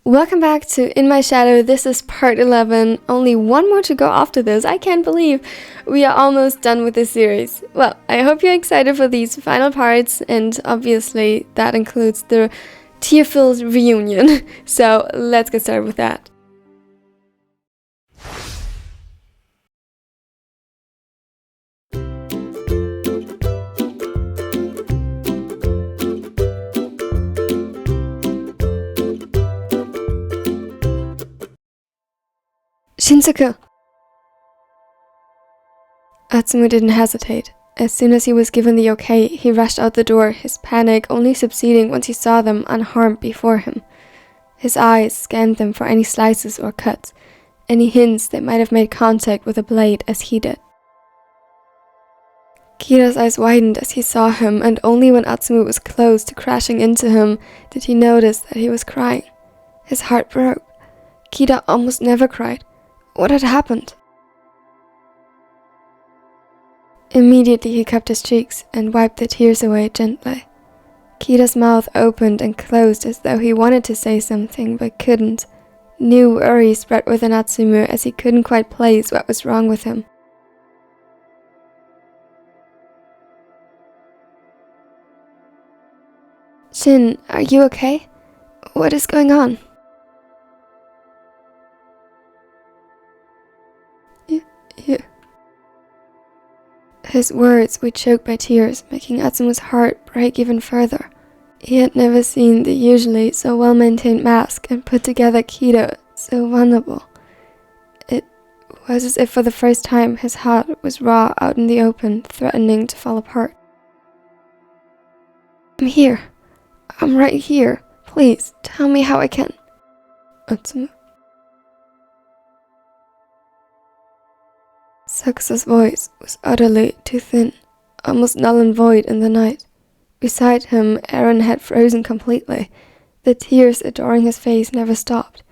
Welcome back to In My Shadow. This is part 11. Only one more to go after this. I can't believe we are almost done with this series. Well, I hope you're excited for these final parts, and obviously that includes the tear-filled reunion. So let's get started with that. Shinsaku! Atsumu didn't hesitate. As soon as he was given the okay, he rushed out the door, his panic only subsiding once he saw them unharmed before him. His eyes scanned them for any slices or cuts, any hints they might have made contact with a blade as he did. Kira's eyes widened as he saw him, and only when Atsumu was close to crashing into him did he notice that he was crying. His heart broke. Kira almost never cried. What had happened? Immediately he cupped his cheeks and wiped the tears away gently. Kira's mouth opened and closed as though he wanted to say something but couldn't. New worry spread within Atsumu as he couldn't quite place what was wrong with him. Shin, are you okay? What is going on? You. His words were choked by tears, making Atsumu's heart break even further. He had never seen the usually so well-maintained mask and put together Kira so vulnerable. It was as if for the first time his heart was raw out in the open, threatening to fall apart. I'm here. I'm right here. Please, tell me how I can. Atsumu. Sakusa's voice was utterly too thin, almost null and void in the night. Beside him, Aaron had frozen completely. The tears adoring his face never stopped.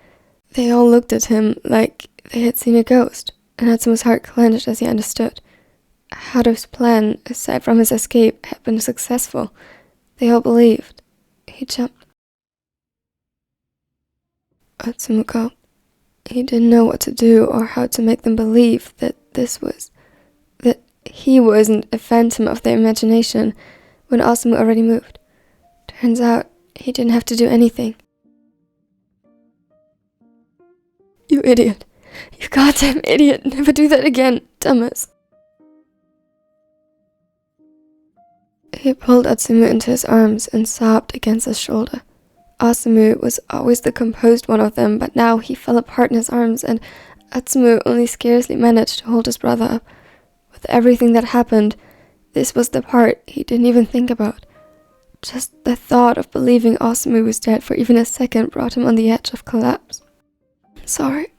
They all looked at him like they had seen a ghost, and Atsumu's heart clenched as he understood. Haru's plan, aside from his escape, had been successful. They all believed. He jumped. Atsumu gulped. He didn't know what to do or how to make them believe that he wasn't a phantom of their imagination when Atsumu already moved. Turns out, he didn't have to do anything. You idiot. You goddamn idiot. Never do that again, dumbass. He pulled Atsumu into his arms and sobbed against his shoulder. Atsumu was always the composed one of them, but now he fell apart in his arms, and Atsumu only scarcely managed to hold his brother up. With everything that happened, this was the part he didn't even think about. Just the thought of believing Atsumu was dead for even a second brought him on the edge of collapse. I'm sorry.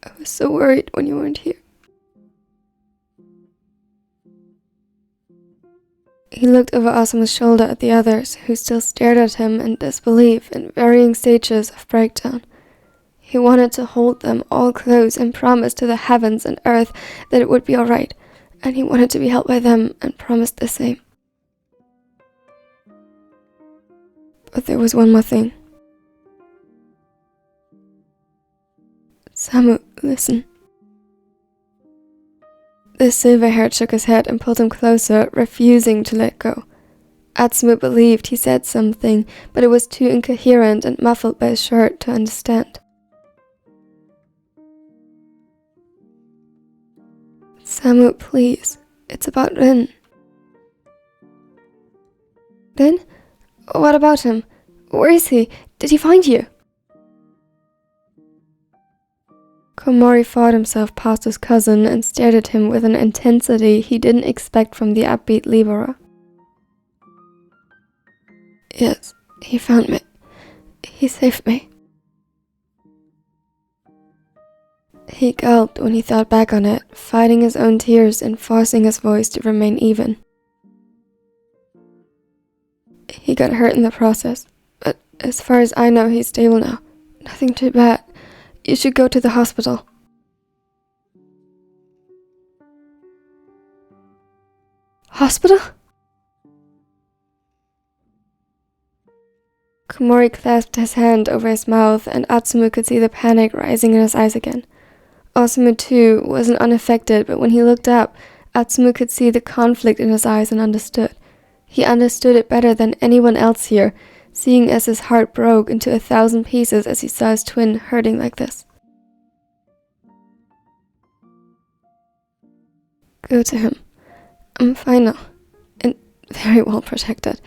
I was so worried when you weren't here. He looked over Asumu's shoulder at the others, who still stared at him in disbelief in varying stages of breakdown. He wanted to hold them all close and promise to the heavens and earth that it would be alright, and he wanted to be held by them and promised the same. But there was one more thing. Samu, listen. The silver-haired shook his head and pulled him closer, refusing to let go. Atsumu believed he said something, but it was too incoherent and muffled by his shirt to understand. Samu, please. It's about Rin. Rin? What about him? Where is he? Did he find you? Komori fought himself past his cousin and stared at him with an intensity he didn't expect from the upbeat Libera. Yes, he found me. He saved me. He gulped when he thought back on it, fighting his own tears and forcing his voice to remain even. He got hurt in the process, but as far as I know, he's stable now. Nothing too bad. You should go to the hospital. Hospital? Komori clasped his hand over his mouth, and Atsumu could see the panic rising in his eyes again. Osamu too wasn't unaffected, but when he looked up, Atsumu could see the conflict in his eyes and understood. He understood it better than anyone else here, seeing as his heart broke into 1,000 pieces as he saw his twin hurting like this. Go to him. I'm fine now, and very well protected.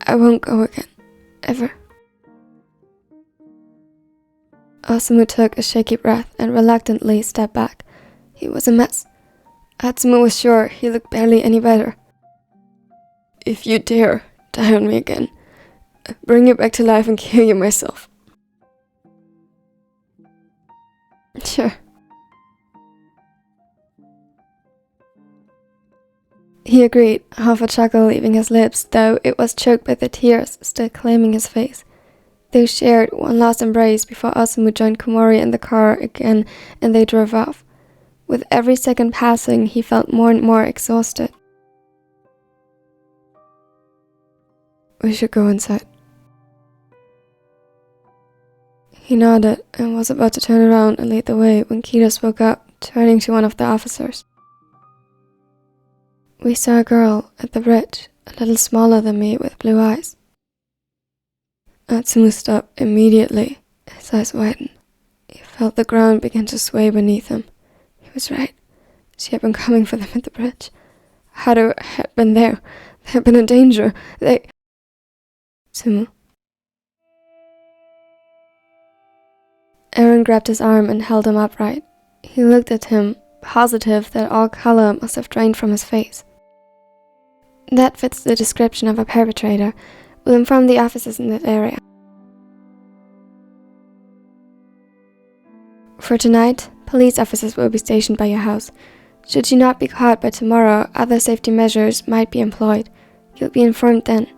I won't go again, ever. Osamu took a shaky breath and reluctantly stepped back. He was a mess. Atsumu was sure he looked barely any better. If you dare die on me again, I'll bring you back to life and kill you myself. Sure. He agreed, half a chuckle leaving his lips, though it was choked by the tears still claiming his face. They shared one last embrace before Osamu joined Komori in the car again and they drove off. With every second passing, he felt more and more exhausted. We should go inside. He nodded and was about to turn around and lead the way when Kida spoke up, turning to one of the officers. We saw a girl at the bridge, a little smaller than me with blue eyes. Atsumu stopped immediately, his eyes widened. He felt the ground begin to sway beneath him. He was right. She had been coming for them at the bridge. Haru had been there. They had been in danger. Atsumu. Eren grabbed his arm and held him upright. He looked at him, positive that all color must have drained from his face. That fits the description of a perpetrator. We'll inform the officers in that area. For tonight, police officers will be stationed by your house. Should you not be caught by tomorrow, other safety measures might be employed. You'll be informed then.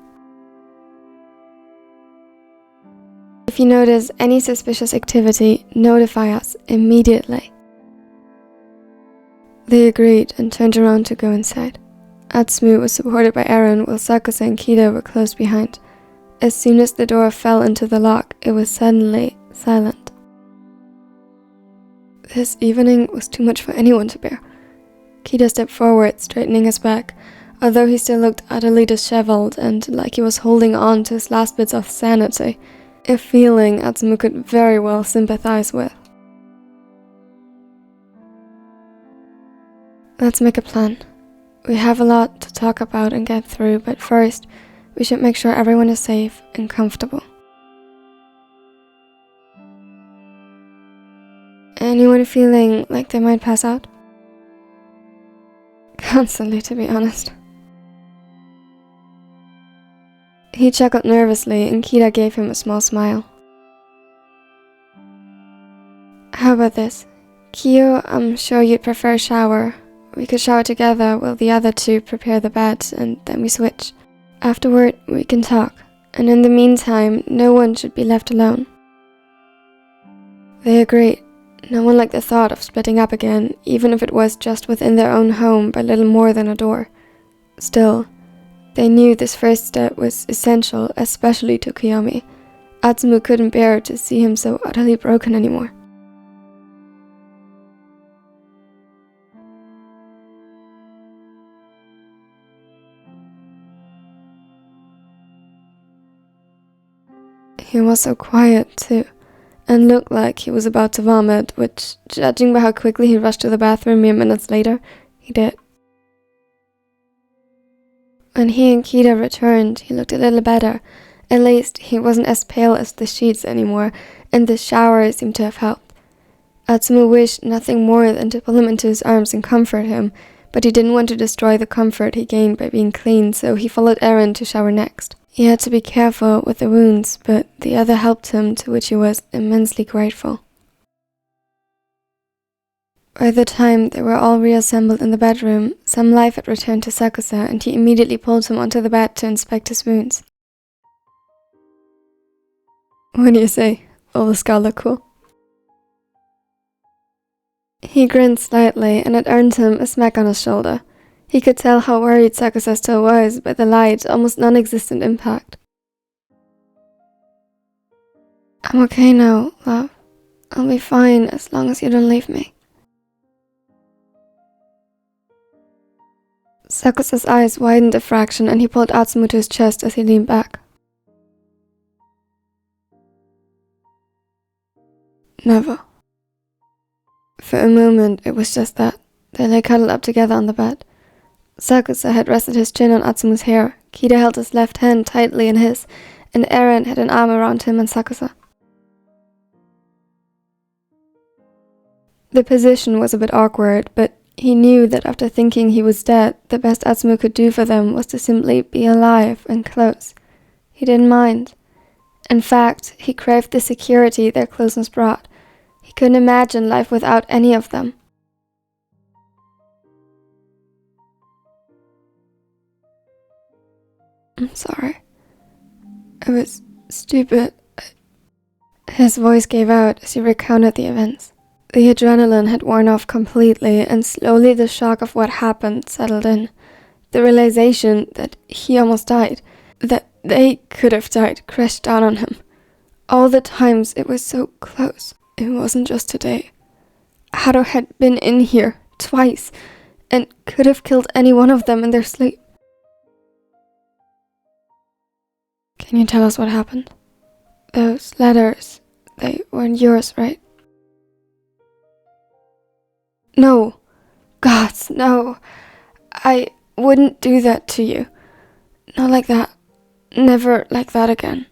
If you notice any suspicious activity, notify us immediately. They agreed and turned around to go inside. Atsumu was supported by Eren while Sakura and Kida were close behind. As soon as the door fell into the lock, it was suddenly silent. This evening was too much for anyone to bear. Kida stepped forward, straightening his back, although he still looked utterly disheveled and like he was holding on to his last bits of sanity, a feeling Atsumu could very well sympathize with. Let's make a plan. We have a lot to talk about and get through, but first, we should make sure everyone is safe and comfortable. Anyone feeling like they might pass out? Constantly, to be honest. He chuckled nervously and Kida gave him a small smile. How about this? Kyo, I'm sure you'd prefer a shower. We could shower together while the other two prepare the bed and then we switch. Afterward, we can talk, and in the meantime, no one should be left alone. They agreed. No one liked the thought of splitting up again, even if it was just within their own home by little more than a door. Still, they knew this first step was essential, especially to Kiyomi. Atsumu couldn't bear to see him so utterly broken anymore. He was so quiet, too, and looked like he was about to vomit, which, judging by how quickly he rushed to the bathroom mere minutes later, he did. When he and Kida returned, he looked a little better. At least, he wasn't as pale as the sheets anymore, and the shower seemed to have helped. Atsumu wished nothing more than to pull him into his arms and comfort him, but he didn't want to destroy the comfort he gained by being clean, so he followed Eren to shower next. He had to be careful with the wounds, but the other helped him, to which he was immensely grateful. By the time they were all reassembled in the bedroom, some life had returned to Sakura, and he immediately pulled him onto the bed to inspect his wounds. What do you say? Will the scar look cool? He grinned slightly, and it earned him a smack on his shoulder. He could tell how worried Sakura still was by the light, almost non-existent impact. I'm okay now, love. I'll be fine as long as you don't leave me. Sakusa's eyes widened a fraction and he pulled Atsumu to his chest as he leaned back. Never. For a moment, it was just that. They lay cuddled up together on the bed. Sakusa had rested his chin on Atsumu's hair. Kida held his left hand tightly in his, and Eren had an arm around him and Sakusa. The position was a bit awkward, but he knew that after thinking he was dead, the best Atsumu could do for them was to simply be alive and close. He didn't mind. In fact, he craved the security their closeness brought. He couldn't imagine life without any of them. I'm sorry. I was stupid. His voice gave out as he recounted the events. The adrenaline had worn off completely, and slowly the shock of what happened settled in. The realization that he almost died, that they could have died, crashed down on him. All the times it was so close. It wasn't just today. Hado had been in here twice, and could have killed any one of them in their sleep. Can you tell us what happened? Those letters, they weren't yours, right? No. Gods, no. I wouldn't do that to you. Not like that. Never like that again.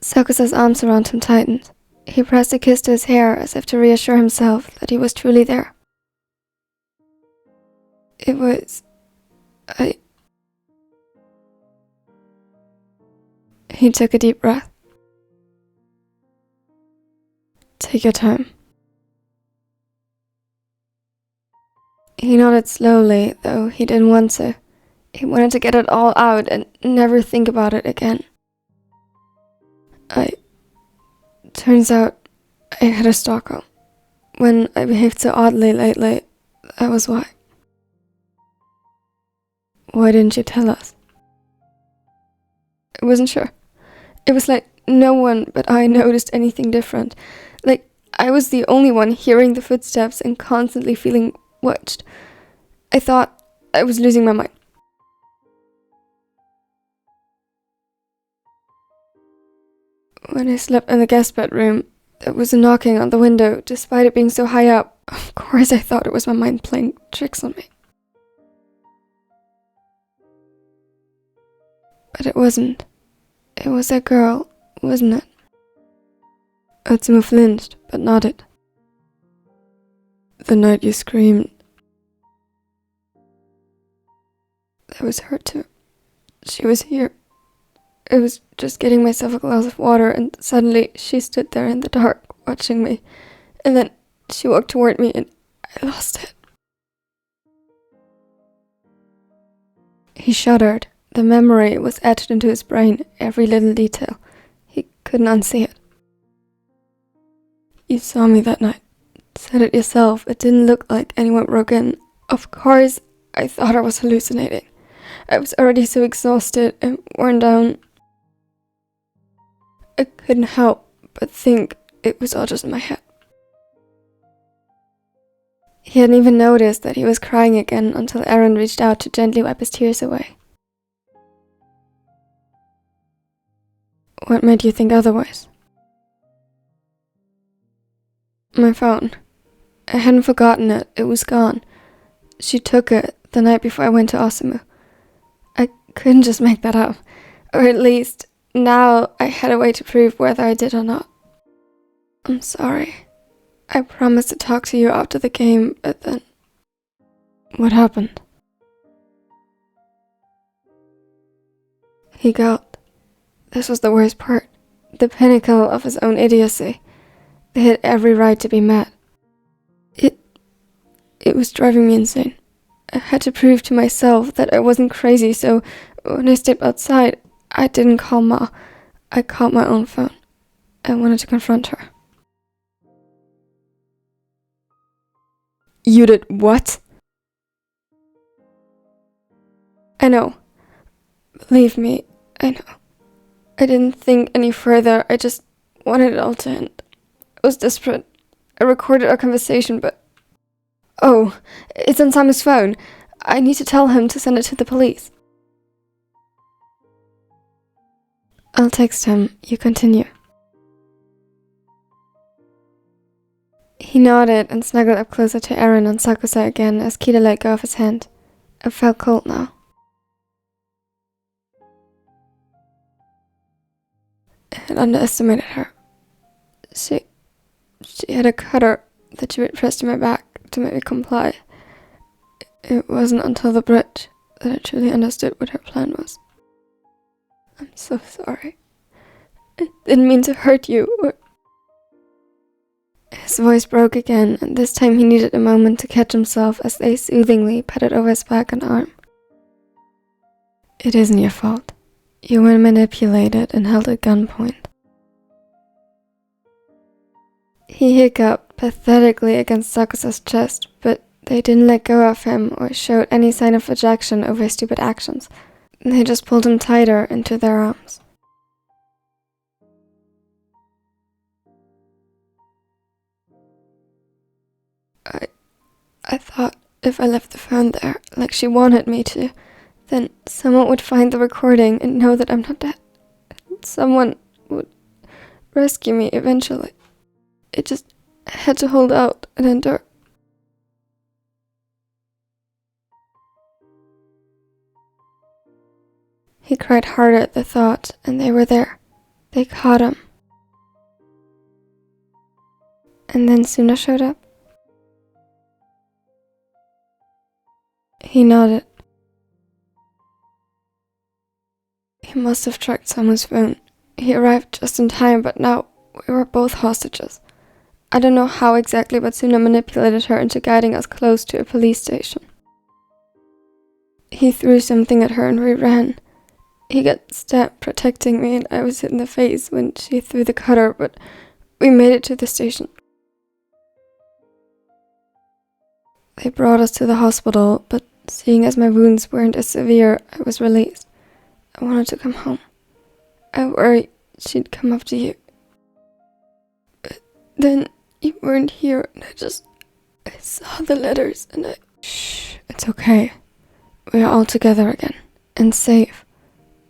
Sakusa's arms around him tightened. He pressed a kiss to his hair as if to reassure himself that he was truly there. It was... He took a deep breath. Take your time. He nodded slowly, though he didn't want to. He wanted to get it all out and never think about it again. Turns out I had a stalker. When I behaved so oddly lately, that was why. Why didn't you tell us? I wasn't sure. It was like no one but I noticed anything different. Like I was the only one hearing the footsteps and constantly feeling watched. I thought I was losing my mind. When I slept in the guest bedroom, there was a knocking on the window, despite it being so high up. Of course I thought it was my mind playing tricks on me. But it wasn't. It was that girl, wasn't it? Atsumu flinched, but nodded. The night you screamed. That was her too. She was here. I was just getting myself a glass of water and suddenly she stood there in the dark, watching me. And then she walked toward me and I lost it. He shuddered. The memory was etched into his brain, every little detail. He couldn't unsee it. You saw me that night. Said it yourself. It didn't look like anyone broke in. Of course, I thought I was hallucinating. I was already so exhausted and worn down. I couldn't help but think it was all just in my head. He hadn't even noticed that he was crying again until Eren reached out to gently wipe his tears away. What made you think otherwise? My phone. I hadn't forgotten it. It was gone. She took it the night before I went to Atsumu. I couldn't just make that up. Or at least, now I had a way to prove whether I did or not. I'm sorry. I promised to talk to you after the game, but then... What happened? He gulped. This was the worst part. The pinnacle of his own idiocy. They had every right to be mad. It was driving me insane. I had to prove to myself that I wasn't crazy, so when I stepped outside, I didn't call Ma. I called my own phone. I wanted to confront her. You did what? I know. Believe me, I know. I didn't think any further. I just wanted it all to end. I was desperate. I recorded our conversation, but... Oh, it's on Samu's phone. I need to tell him to send it to the police. I'll text him. You continue. He nodded and snuggled up closer to Eren and Sakusa again as Kida let go of his hand. It felt cold now. I had underestimated her. She had a cutter that she would press to my back to make me comply. It wasn't until the bridge that I truly understood what her plan was. I'm so sorry. I didn't mean to hurt you or... His voice broke again, and this time he needed a moment to catch himself as they soothingly patted over his back and arm. It isn't your fault. You were manipulated and held at gunpoint. He hiccuped pathetically against Sakusa's chest, but they didn't let go of him or showed any sign of rejection over his stupid actions. They just pulled him tighter into their arms. I thought if I left the phone there, like she wanted me to, then someone would find the recording and know that I'm not dead. Someone would rescue me eventually. It just had to hold out and endure. He cried harder at the thought, and they were there. They caught him. And then Suna showed up. He nodded. He must have tracked Samu's phone. He arrived just in time, but now we were both hostages. I don't know how exactly, but Suna manipulated her into guiding us close to a police station. He threw something at her and we ran. He got stabbed protecting me and I was hit in the face when she threw the cutter, but we made it to the station. They brought us to the hospital, but seeing as my wounds weren't as severe, I was released. I wanted to come home. I worried she'd come after you. But then you weren't here and I saw the letters and I... Shh, it's okay. We're all together again. And safe.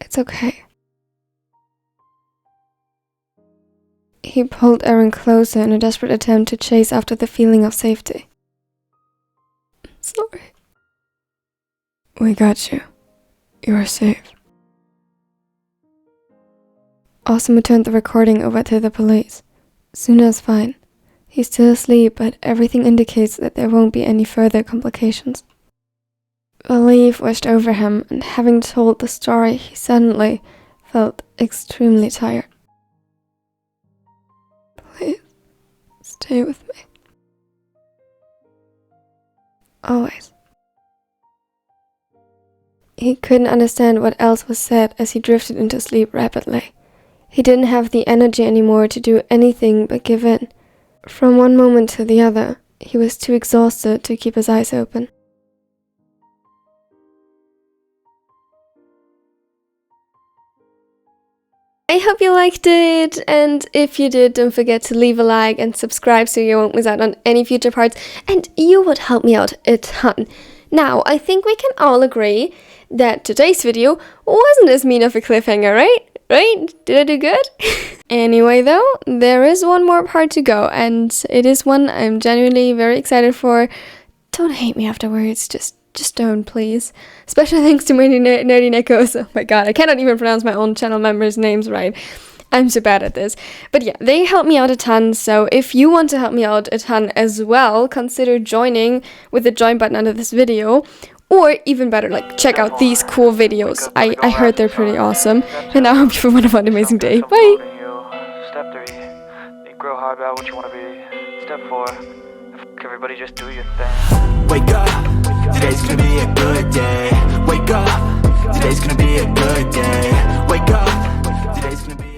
It's okay. He pulled Eren closer in a desperate attempt to chase after the feeling of safety. I'm sorry. We got you. You are safe. Atsumu turned the recording over to the police. Suna's fine. He's still asleep, but everything indicates that there won't be any further complications. Relief washed over him, and having told the story, he suddenly felt extremely tired. Please, stay with me. Always. He couldn't understand what else was said as he drifted into sleep rapidly. He didn't have the energy anymore to do anything but give in. From one moment to the other, he was too exhausted to keep his eyes open. I hope you liked it, and if you did, don't forget to leave a like and subscribe so you won't miss out on any future parts, and you would help me out a ton. Now, I think we can all agree that today's video wasn't as mean of a cliffhanger, right? Right? Did I do good? Anyway though, there is one more part to go, and it is one I'm genuinely very excited for. Don't hate me afterwards, just don't, please. Special thanks to my nerdy Nekos. Oh my god, I cannot even pronounce my own channel members' names right. I'm so bad at this. But yeah, they helped me out a ton, so if you want to help me out a ton as well, consider joining with the join button under this video. Or even better, like, check out these cool videos. I heard they're pretty awesome. And I hope you have a wonderful, amazing day. Bye! Step 3, think real hard about what you want to be. Step 4, everybody just do your thing. Wake up, today's gonna be a good day. Wake up, today's gonna be a good day. Wake up, today's gonna be